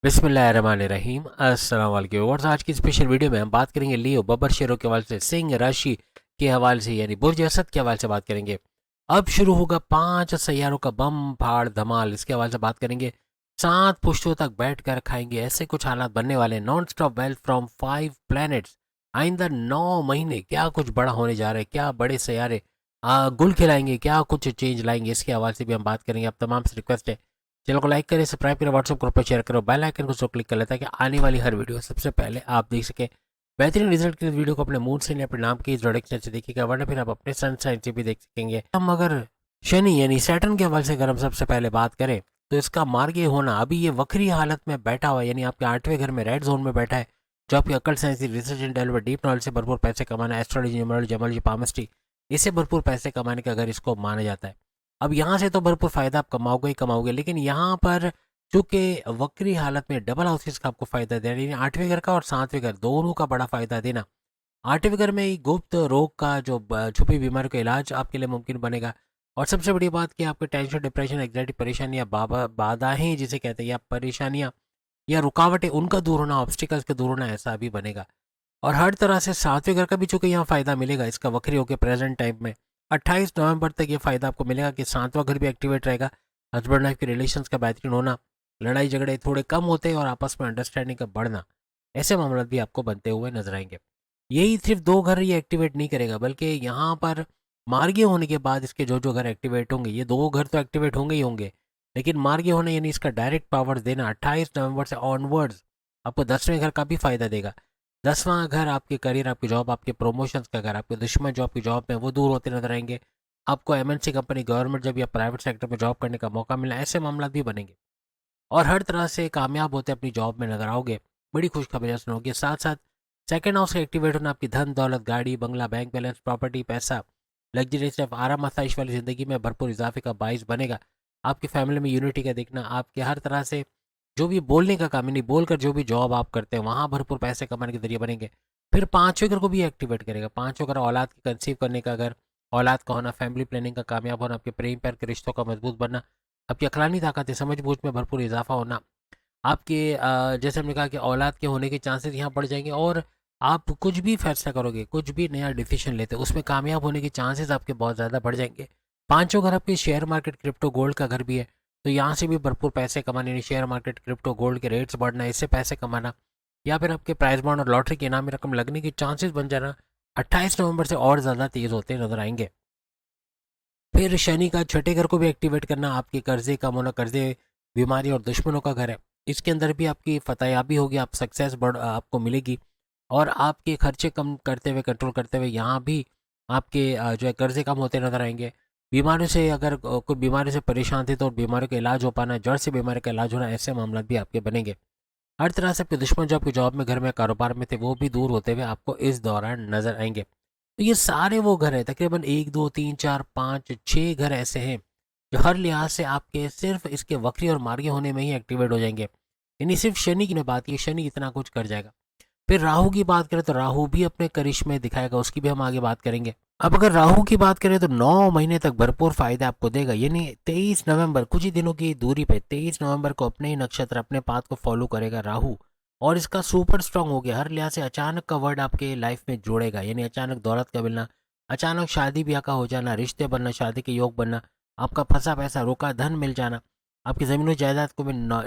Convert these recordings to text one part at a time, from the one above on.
बिस्मिल्लाहिर्रहमानिर्रहीम अस्सलाम वालेकुम व्यूअर्स। आज की स्पेशल वीडियो में हम बात करेंगे लियो बब्बर शेरों के हवाले से, सिंह राशि के हवाले से यानी बुर्ज असद के हवाले से बात करेंगे। अब शुरू होगा 5 सैयारों का बम फाड़ धमाल, इसके हवाले से बात करेंगे। 7 पुश्तों तक बैठ कर खाएंगे, ऐसे कुछ हालात बनने वाले हैं। Non stop wealth from 5 planets. आइंदा 9 महीने क्या कुछ बड़ा होने जा रहा है, क्या बड़े सैयारे गुल खिलाएंगे, क्या कुछ चेंज लाएंगे, इसके हवाले से भी हम बात करेंगे। आप तमाम से रिक्वेस्ट है, चैनल को लाइक करें, सब्सक्राइब करें, व्हाट्सएप ग्रुप पर शेयर करो, बेल आइकन को क्लिक कर लेता है कि आने वाली हर वीडियो सबसे पहले आप देख सके। बेहतरीन रिजल्ट के लिए वीडियो को अपने मूड से नहीं, अपने नाम की इंट्रोडक्शन से देखिएगा, वरना फिर आप अपने सनसाइन से भी देख सकेंगे। हम अगर शनि यानी सैटर्न के हवाले से अगर हम सबसे पहले बात करें तो इसका मार्गीय होना, अभी ये वक्री हालत में बैठा हुआ है, यानी आपके 8वें घर में रेड जोन में बैठा है, जो आपकी अकल, science, research and development, deep knowledge से भरपूर पैसे कमाना, एस्ट्रोलॉजी, न्यूमरोलॉजी, जमोलॉजी, पामिस्ट्री, इससे भरपूर पैसे कमाने का घर इसको माना जाता है। अब यहाँ से तो भरपूर फायदा आप कमाओगे ही कमाओगे, लेकिन यहाँ पर चूंकि वक्री हालत में डबल हाउसेस का आपको फायदा देना, यानी 8वें घर का और 7वें घर दोनों का बड़ा फायदा देना। 8वें घर में ही गुप्त रोग का जो छुपी बीमारी का इलाज आपके लिए मुमकिन बनेगा। और सबसे बड़ी बात कि आपके टेंशन, डिप्रेशन, एग्जाइटी, परेशानियां, बाधाएं जिसे कहते हैं, या परेशानियां या रुकावटें, उनका दूर होना, ऑब्स्टिकल्स का दूर होना, ऐसा भी बनेगा। और हर तरह से 7वें घर का भी चूंकि यहाँ फायदा मिलेगा इसका वक्री होकर प्रेजेंट टाइम में 28 नवंबर तक ये फायदा आपको मिलेगा कि 7वां घर भी एक्टिवेट रहेगा। हस्बैंड वाइफ के रिलेशंस का बेहतरीन होना, लड़ाई झगड़े थोड़े कम होते हैं और आपस में अंडरस्टैंडिंग का बढ़ना, ऐसे मामला भी आपको बनते हुए नजर आएंगे। यही सिर्फ 2 घर ये एक्टिवेट नहीं करेगा, बल्कि यहाँ पर मार्गीय होने के बाद इसके जो जो घर एक्टिवेट होंगे, ये 2 घर तो एक्टिवेट होंगे ही होंगे, लेकिन मार्गीय होने यानी इसका डायरेक्ट पावर देना 28 नवंबर से ऑनवर्ड्स आपको 10वें घर का भी फायदा देगा। 10वां घर आपके करियर, आपकी जॉब, आपके प्रमोशंस का घर, आपके दुश्मन जो आपकी जॉब में वो दूर होते नजर आएंगे। आपको एमएनसी कंपनी, गवर्नमेंट जब या प्राइवेट सेक्टर में जॉब करने का मौका मिला, ऐसे मामला भी बनेंगे और हर तरह से कामयाब होते अपनी जॉब में नजर आओगे। बड़ी खुशखबरियां सुनोगे। साथ साथ सेकंड हाउस का एक्टिवेट होना आपकी धन दौलत, गाड़ी बंगला, बैंक बैलेंस, प्रॉपर्टी, पैसा, लग्जरी स्टफ, आराम आसाइश वाली जिंदगी में भरपूर इजाफे का बाइस बनेगा। आपकी फैमिली में यूनिटी का दिखना, आपके हर तरह से जो भी बोलने का काम, नहीं बोलकर जो भी जॉब आप करते हैं वहाँ भरपूर पैसे कमाने के जरिए बनेंगे। फिर 5वें घर को भी एक्टिवेट करेगा। 5वां घर औलाद की कंसीव करने का घर, औलाद का होना, फैमिली प्लानिंग का कामयाब होना, आपके प्रेम प्यार के रिश्तों का मजबूत बनना, आपकी अकलानी ताकत है, समझ बूझ में भरपूर इजाफा होना, आपके जैसे हमने कहा कि औलाद के होने के चांसेस यहाँ बढ़ जाएंगे। और आप कुछ भी फैसला करोगे, कुछ भी नया डिसीजन लेते हो, उसमें कामयाब होने के चांसेस आपके बहुत ज़्यादा बढ़ जाएंगे। 5वां घर आपके शेयर मार्केट, क्रिप्टो, गोल्ड का घर भी है, तो यहाँ से भी भरपूर पैसे कमाने, यानी शेयर मार्केट, क्रिप्टो, गोल्ड के रेट्स बढ़ना, इससे पैसे कमाना, या फिर आपके प्राइज बॉन्ड और लॉटरी के इनामी रकम लगने के चांसेस बन जाना 28 नवंबर से और ज़्यादा तेज़ होते नजर आएंगे। फिर शनि का 6ठे घर को भी एक्टिवेट करना, आपके कर्जे कम होना, कर्जे, बीमारी और दुश्मनों का घर है, इसके अंदर भी आपकी फतेयाबी होगी, आप सक्सेस बढ़ आपको मिलेगी। और आपके खर्चे कम करते हुए, कंट्रोल करते हुए यहाँ भी आपके जो है कर्जे कम होते नजर आएंगे। बीमारियों से अगर कोई बीमारी से परेशान थे तो बीमारियों का इलाज हो पाना, जड़ से बीमारी का इलाज होना, ऐसे मामला भी आपके बनेंगे। हर तरह से आपके दुश्मन जो आपके जॉब में, घर में, कारोबार में थे, वो भी दूर होते हुए आपको इस दौरान नजर आएंगे। तो ये सारे वो घर हैं, तकरीबन 1 2 3 4 5 6 घर ऐसे हैं जो हर लिहाज से आपके सिर्फ इसके वक्री और मार्गी होने में ही एक्टिवेट हो जाएंगे। यानी सिर्फ शनि की ने बात की, शनि इतना कुछ कर जाएगा। फिर राहु की बात करें तो राहु भी अपने करिश्मे दिखाएगा, उसकी भी हम आगे बात करेंगे। अब अगर राहु की बात करें तो 9 महीने तक भरपूर फायदा आपको देगा, यानी 23 नवंबर, कुछ ही दिनों की दूरी पे 23 नवंबर को अपने ही नक्षत्र, अपने पाथ को फॉलो करेगा राहु। और इसका सुपर स्ट्रांग हो गया, हर लिहाज से अचानक का वर्ड आपके लाइफ में जोड़ेगा, यानी अचानक दौलत का मिलना, अचानक शादी ब्याह का हो जाना, रिश्ते बनना, शादी के योग बनना, आपका फंसा पैसा, रोका धन मिल जाना, आपकी ज़मीन जायदाद को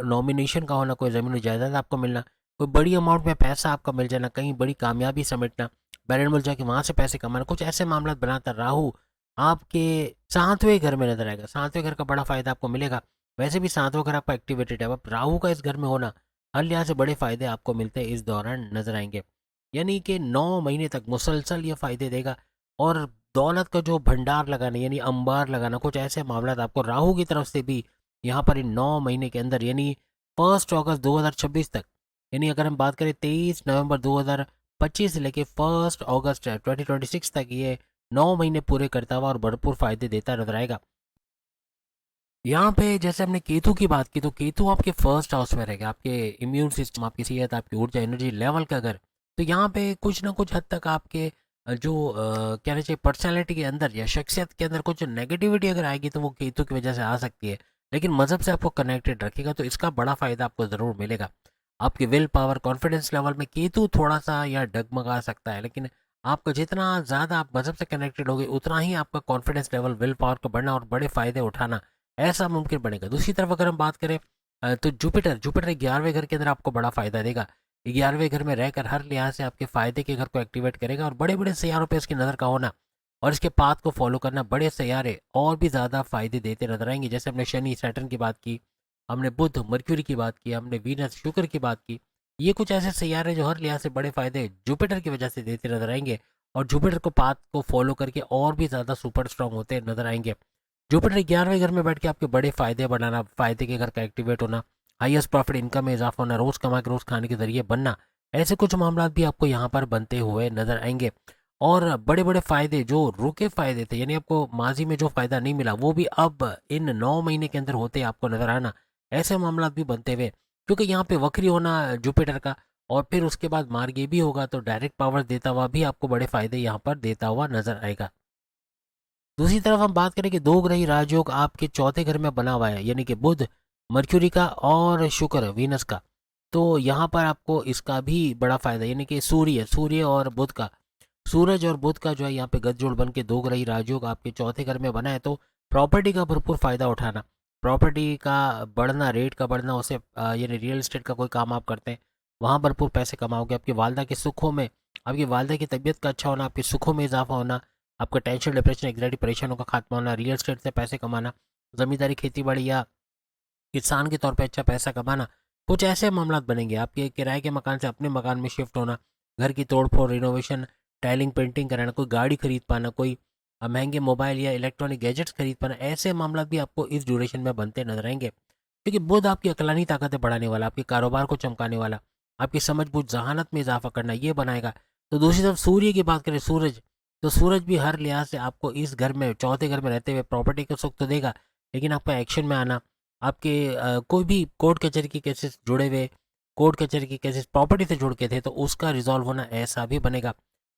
नॉमिनेशन का होना, कोई ज़मीन जायदाद आपको मिलना, कोई बड़ी अमाउंट में पैसा आपका मिल जाना, कहीं बड़ी कामयाबी समेटना, बैरन मुल्क जाके वहाँ से पैसे कमाना, कुछ ऐसे मामला बनाता राहु आपके 7वें घर में नजर आएगा। 7वें घर का बड़ा फायदा आपको मिलेगा। वैसे भी 7वां घर आपका एक्टिवेटेड है, अब राहु का इस घर में होना, हर लिहाज से बड़े फायदे आपको मिलते हैं इस दौरान नजर आएंगे। यानी कि 9 महीने तक मुसलसल ये फायदे देगा। और दौलत का जो भंडार लगाना, यानी अंबार लगाना, कुछ ऐसे मामला आपको राहु की तरफ से भी यहाँ पर इन 9 महीने के अंदर, यानी 1 अगस्त 2026 तक, यानी अगर हम बात करें 23 नवंबर 2025 से लेके 1 अगस्त 2026 तक, ये 9 महीने पूरे करता हुआ और भरपूर फायदे देता नजर आएगा। यहाँ पे जैसे हमने केतु की बात की, तो केतु आपके फर्स्ट हाउस में रहेगा, आपके इम्यून सिस्टम, आपकी सेहत, आपकी ऊर्जा, एनर्जी लेवल का घर। तो यहाँ पे कुछ ना कुछ हद तक आपके जो कहना चाहिए पर्सनैलिटी के अंदर या शख्सियत के अंदर कुछ नेगेटिविटी अगर आएगी तो वो केतु की वजह से आ सकती है। लेकिन मज़हब से आपको कनेक्टेड रखेगा तो इसका बड़ा फ़ायदा आपको ज़रूर मिलेगा। आपकी विल पावर, कॉन्फिडेंस लेवल में केतु थोड़ा-सा या डगमगा सकता है, लेकिन आपका जितना ज़्यादा आप मज़हब से कनेक्टेड होगे, उतना ही आपका कॉन्फिडेंस लेवल, विल पावर का बढ़ना और बड़े फ़ायदे उठाना, ऐसा मुमकिन बनेगा। दूसरी तरफ अगर हम बात करें तो जुपिटर 11वें घर के अंदर आपको बड़ा फ़ायदा देगा। 11वें घर में रहकर हर लिहाज से आपके फ़ायदे के घर को एक्टिवेट करेगा और बड़े-बड़े सैयारों पे इसकी नज़र का होना और इसके पाथ को फॉलो करना, बड़े सैयारे और भी ज़्यादा फ़ायदे देते नज़र आएँगे। जैसे हमने शनि, सैटर्न की बात की, हमने बुध, मर्क्यूरी की बात की, हमने वीनस, शुक्र की बात की। ये कुछ ऐसे सैयारे जो हर लिहाज से बड़े फ़ायदे जुपिटर की वजह से देते नज़र आएँगे और जुपिटर को पाथ को फॉलो करके और भी ज़्यादा सुपर स्ट्रॉन्ग होते नज़र आएँगे। जुपिटर 11वें घर में बैठ के आपके बड़े फ़ायदे बनाना, फ़ायदे के घर का एक्टिवेट होना, हाईएस्ट प्रॉफिट, इनकम में इज़ाफ़ा होना, रोज़ कमा के रोज़ खाने के ज़रिए बनना, ऐसे कुछ मामलात भी आपको यहाँ पर बनते हुए नज़र आएँगे। और बड़े-बड़े फ़ायदे जो रुके फ़ायदे थे, यानी आपको माज़ी में जो फ़ायदा नहीं मिला, वो भी अब इन 9 महीने के अंदर होते आपको नज़र आना, ऐसे मामलात भी बनते हुए, क्योंकि यहाँ पे वक्री होना जुपिटर का और फिर उसके बाद मार्गी भी होगा, तो डायरेक्ट पावर देता हुआ भी आपको बड़े फ़ायदे यहाँ पर देता हुआ नज़र आएगा। दूसरी तरफ हम बात करें कि दो ग्रही राजयोग आपके चौथे घर में बना हुआ है, यानी कि बुध, मर्क्यूरी का और शुक्र, वीनस का। तो यहाँ पर आपको इसका भी बड़ा फायदा, यानी कि सूर्य और बुध का, सूरज और बुध का जो है यहाँ पे गठजोड़ बन के दो ग्रही राजयोग आपके चौथे घर में बना है, तो प्रॉपर्टी का भरपूर फायदा उठाना, प्रॉपर्टी का बढ़ना, रेट का बढ़ना, उसे यानी रियल एस्टेट का कोई काम आप करते हैं, वहाँ भरपूर पैसे कमाओगे। आपकी वालदा के सुखों में, आपकी वालदा की तबीयत का अच्छा होना, आपके सुखों में इजाफा होना, आपका टेंशन, डिप्रेशन, एंग्जाइटी, परेशानियों का खात्मा होना, रियल एस्टेट से पैसे कमाना, ज़मींदारी, खेती बाड़ी या किसान के तौर पे अच्छा पैसा कमाना, कुछ ऐसे मामलात बनेंगे। आपके किराए के मकान से अपने मकान में शिफ्ट होना, घर की तोड़ फोड़, रिनोवेशन, टाइलिंग, पेंटिंग कराना, कोई गाड़ी खरीद पाना, कोई महंगे मोबाइल या इलेक्ट्रॉनिक गैजेट्स खरीद पाना, ऐसे मामला भी आपको इस ड्यूरेशन में बनते नजर आएंगे। क्योंकि बुध आपकी अकलानी ताकतें बढ़ाने वाला, आपके कारोबार को चमकाने वाला, आपकी समझ बूझ, जहानत में इजाफा करना, ये बनाएगा। तो दूसरी तरफ सूर्य की बात करें, सूरज, तो सूरज भी हर लिहाज से आपको इस घर में, चौथे घर में रहते हुए प्रॉपर्टी का सुख तो देगा, लेकिन आपका एक्शन में आना, आपके कोई भी कोर्ट कचहरी की केसेस जुड़े हुए, कोर्ट कचहरी की केसेस प्रॉपर्टी से जुड़ के थे, तो उसका रिजॉल्व होना ऐसा भी बनेगा।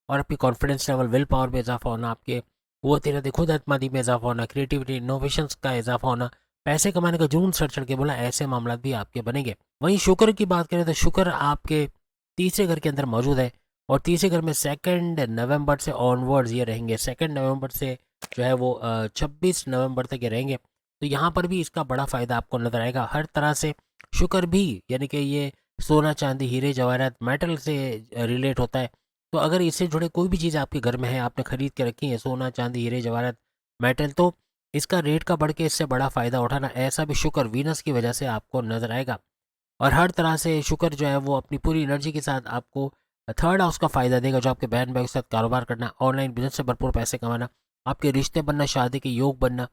और आपकी कॉन्फिडेंस लेवल, विल पावर में इजाफा होना, आपके वो तेरा खुद एतमादी में इजाफा होना, क्रिएटिविटी, इनोवेशंस का इजाफा होना, पैसे कमाने का जुनून चढ़ चढ़ के बोला, ऐसे मामला भी आपके बनेंगे। वहीं शुक्र की बात करें तो शुक्र आपके तीसरे घर के अंदर मौजूद है और तीसरे घर में 2 नवंबर से ऑनवर्ड्स ये रहेंगे, 2 नवंबर से जो है वो 26 नवंबर तक ये रहेंगे। तो यहाँ पर भी इसका बड़ा फायदा आपको नजर आएगा हर तरह से। शुक्र भी, यानी कि ये सोना, चांदी, हीरे जवाहरात, मेटल से रिलेट होता है। तो अगर इससे जुड़े कोई भी चीज़ आपके घर में है, आपने खरीद के रखी है, सोना, चांदी, हीरे जवाहरात, मेटल, तो इसका रेट का बढ़ के इससे बड़ा फायदा उठाना, ऐसा भी शुक्र, वीनस की वजह से आपको नजर आएगा। और हर तरह से शुक्र जो है वो अपनी पूरी एनर्जी के साथ आपको थर्ड हाउस का फायदा देगा, जो आपके बहन भाई के साथ कारोबार करना, ऑनलाइन बिजनेस से भरपूर पैसे कमाना, आपके रिश्ते बनना, शादी के योग बनना,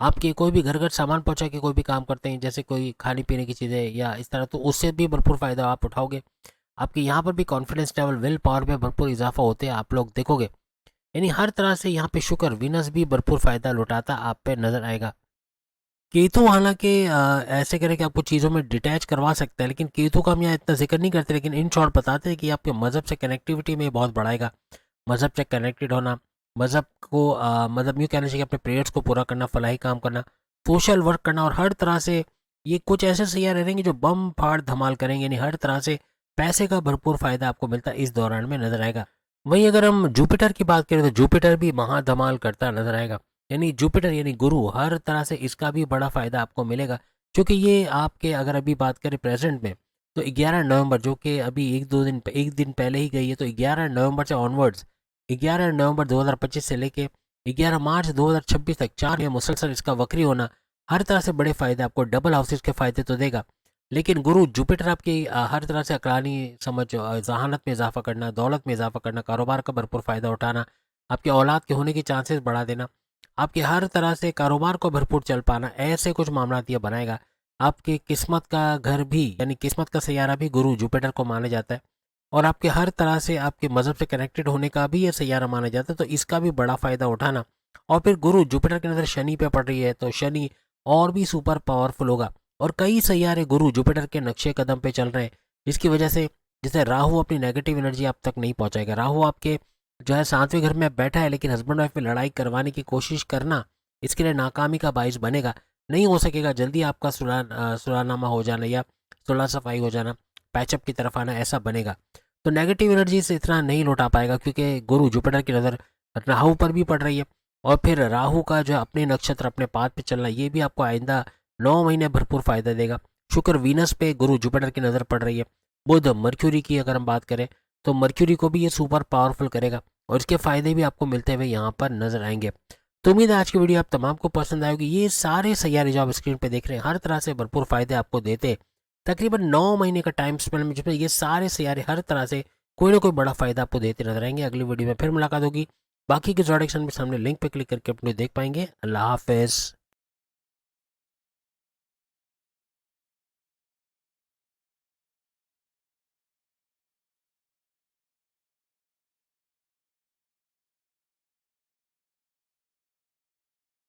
आपके कोई भी घर घर सामान पहुंचा के कोई भी काम करते हैं, जैसे कोई खाने पीने की चीज़ें या इस तरह, तो उससे भी भरपूर फायदा आप उठाओगे। आपके यहाँ पर भी कॉन्फिडेंस लेवल, विल पावर में भरपूर इजाफा होते हैं आप लोग देखोगे। यानी हर तरह से यहाँ पे शुक्र, वीनस भी भरपूर फायदा लुटाता आप पे नजर आएगा। केतु हालांकि ऐसे करे कि आपको चीज़ों में डिटैच करवा सकता है, लेकिन केतु का हम यहाँ इतना जिक्र नहीं करते, लेकिन इन शॉर्ट बताते हैं कि आपके मज़हब से कनेक्टिविटी में बहुत बढ़ाएगा। मज़हब से कनेक्टेड होना, मज़हब को मतलब यूँ कहना चाहिए अपने प्रेयर्स को पूरा करना, फलाही काम करना, सोशल वर्क करना, और हर तरह से ये कुछ ऐसे सैयारे रहेंगे जो बम फाड़ धमाल करेंगे, यानी हर तरह से पैसे का भरपूर फायदा आपको मिलता है इस दौरान में नजर आएगा। वहीं अगर हम जुपिटर की बात करें तो जुपिटर भी महा धमाल करता नजर आएगा, यानी जुपिटर यानी गुरु, हर तरह से इसका भी बड़ा फायदा आपको मिलेगा। क्योंकि ये आपके, अगर अभी बात करें प्रेजेंट में, तो 11 नवंबर, जो कि अभी एक दिन पहले ही गई है, तो 11 नवंबर से ऑनवर्ड्स, 11 नवंबर 2025 से लेके 11 मार्च 2026 तक 4 या मुसलसल इसका वक्री होना, हर तरह से बड़े फायदे आपको, डबल हाउसेस के फायदे तो देगा। लेकिन गुरु जुपिटर आपकी हर तरह से अकलानी समझ, जहानत में इजाफा करना, दौलत में इजाफा करना, कारोबार का भरपूर फ़ायदा उठाना, आपके औलाद के होने की चांसेस बढ़ा देना, आपके हर तरह से कारोबार को भरपूर चल पाना, ऐसे कुछ मामला ये बनाएगा। आपकी किस्मत का घर भी, यानी किस्मत का सैयारा भी गुरु जुपिटर को माना जाता है, और आपके हर तरह से आपके मज़हब से कनेक्टेड होने का भी ये सैयारा माना जाता है, तो इसका भी बड़ा फ़ायदा उठाना। और फिर गुरु जुपिटर की नज़र शनि पे पड़ रही है, तो शनि और भी सुपर पावरफुल होगा। और कई सैयारे गुरु जुपिटर के नक्शे कदम पे चल रहे हैं, जिसकी वजह से जैसे राहु अपनी नेगेटिव एनर्जी आप तक नहीं पहुंचाएगा। राहु आपके जो है 7वें घर में बैठा है, लेकिन हस्बैंड वाइफ में लड़ाई करवाने की कोशिश करना इसके लिए नाकामी का बाइस बनेगा। नहीं हो सकेगा जल्दी आपका सुलहनामा हो जाना या सुलह सफाई हो जाना, पैचअप की तरफ आना, ऐसा बनेगा। तो नेगेटिव एनर्जी से इतना नहीं लौटा पाएगा, क्योंकि गुरु जुपिटर की नज़र राहु पर भी पड़ रही है। और फिर राहु का जो अपने नक्षत्र अपने पाद पे चलना, ये भी आपको आइंदा 9 महीने भरपूर फायदा देगा। शुक्र वीनस पे, गुरु जुपिटर की नज़र पड़ रही है। बुध मर्क्यूरी की अगर हम बात करें तो मर्क्यूरी को भी ये सुपर पावरफुल करेगा, और इसके फायदे भी आपको मिलते हुए यहाँ पर नजर आएंगे। तो उम्मीद है आज की वीडियो आप तमाम को पसंद आएगी। ये सारे सैयारे जो आप स्क्रीन पे देख रहे हैं हर तरह से भरपूर फायदे आपको देते, तकरीबन 9 महीने का टाइम स्पेन में, जिसमें ये सारे सैयारे हर तरह से कोई ना कोई बड़ा फायदा आपको देते नजर आएंगे। अगली वीडियो में फिर मुलाकात होगी। बाकी के जोड़ेक्शन में सामने लिंक पे क्लिक करके अपने देख पाएंगे। अल्लाह हाफिज।